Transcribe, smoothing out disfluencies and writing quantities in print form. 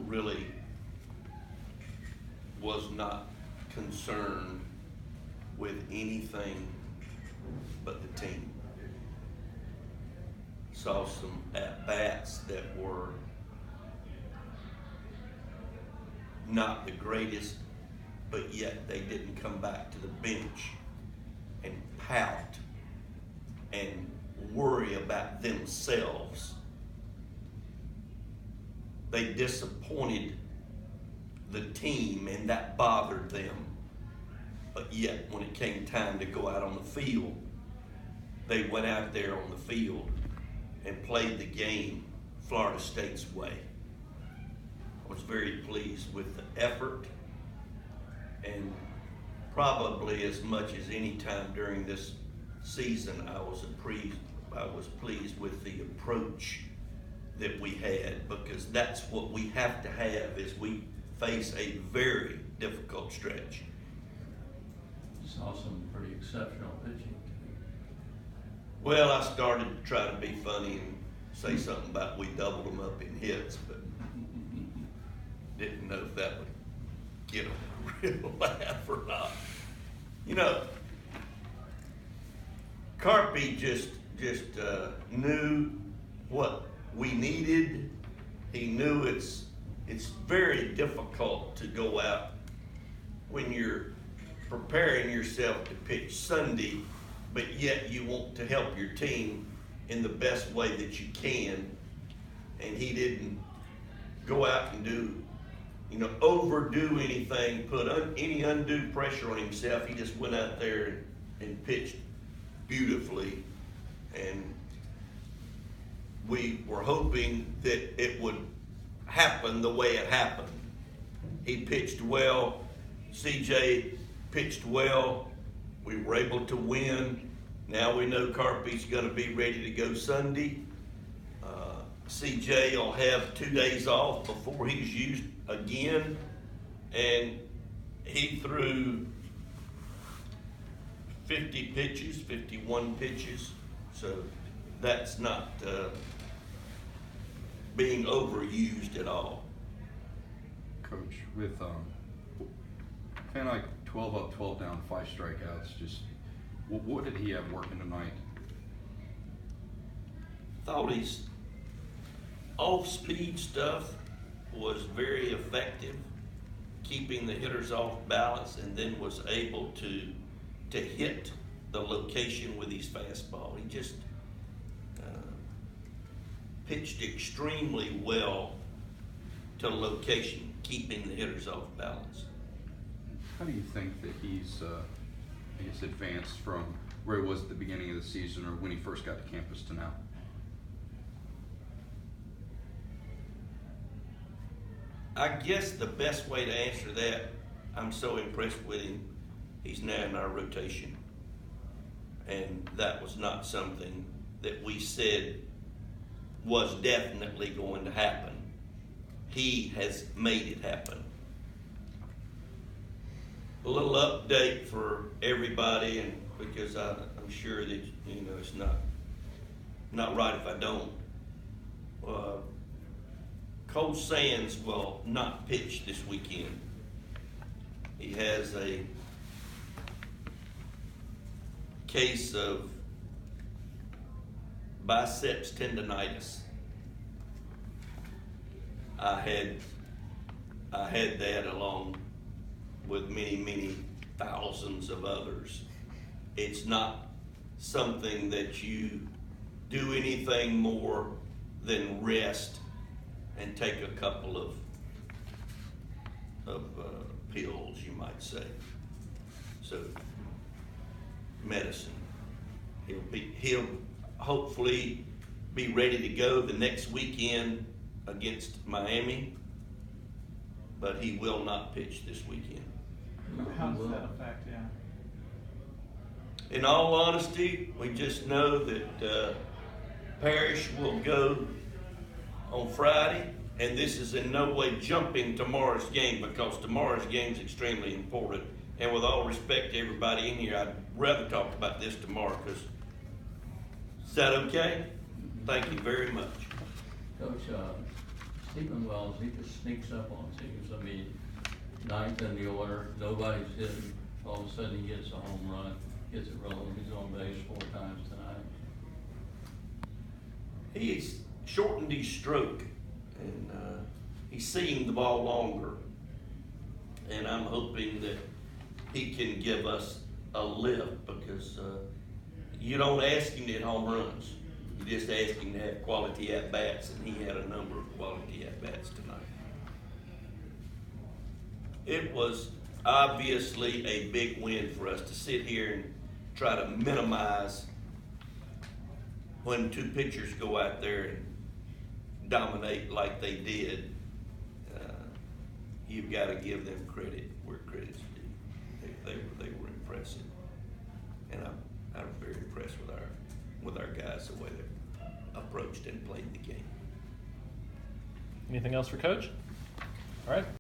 really was not concerned with anything but the team. Saw some at-bats that were not the greatest, but yet they didn't come back to the bench and pout and worry about themselves. They disappointed the team, and that bothered them. But yet, when it came time to go out on the field, they went out there on the field and played the game Florida State's way. I was very pleased with the effort, and probably as much as any time during this season, I was pleased with the approach that we had, because that's what we have to have as we face a very difficult stretch. Saw some pretty exceptional pitching. Well, I started to try to be funny and say something about we doubled them up in hits, but didn't know if that would get a real laugh or not. You know, Carpy just knew what we needed. He knew it's very difficult to go out when you're preparing yourself to pitch Sunday, but yet you want to help your team in the best way that you can. And he didn't go out and overdo anything, put any undue pressure on himself. He just went out there and pitched beautifully. And we were hoping that it would happen the way it happened. He pitched well. CJ pitched well. We were able to win. Now we know Carpy's going to be ready to go Sunday. CJ will have 2 days off before he's used again. And he threw 50 pitches, 51 pitches. So that's not being overused at all. Coach, with kind of like 12 up, 12 down, 5 strikeouts, just what did he have working tonight? Thought his off-speed stuff was very effective, keeping the hitters off balance, and then was able to hit the location with his fastball. He just pitched extremely well to location, keeping the hitters off balance. How do you think that he's, advanced from where he was at the beginning of the season or when he first got to campus to now? I guess the best way to answer that, I'm so impressed with him, he's now in our rotation. And that was not something that we said was definitely going to happen. He has made it happen. A little update for everybody, and because I'm sure that it's not right if I don't. Cole Sands will not pitch this weekend. He has a case of biceps tendonitis. I had that along with many thousands of others. It's not something that you do anything more than rest and take a couple of pills, you might say. So medicine. He'll hopefully be ready to go the next weekend against Miami, but he will not pitch this weekend. How does that affect him? In all honesty, we just know that Parrish will go on Friday, and this is in no way jumping tomorrow's game, because tomorrow's game is extremely important. And with all respect to everybody in here, I'd rather talk about this tomorrow. Is that okay? Thank you very much. Coach, Stephen Wells, he just sneaks up on teams. I mean, ninth in the order, nobody's hitting. All of a sudden, he hits a home run, gets it rolling. He's on base 4 times tonight. He's shortened his stroke, and he's seeing the ball longer. And I'm hoping that he can give us a lift, because you don't ask him to hit home runs. You just ask him to have quality at-bats, and he had a number of quality at-bats tonight. It was obviously a big win for us to sit here and try to minimize when 2 pitchers go out there and dominate like they did. You've got to give them credit where credit's due. They were impressive, and I'm very impressed with our guys, the way they approached and played the game. Anything else for Coach? All right.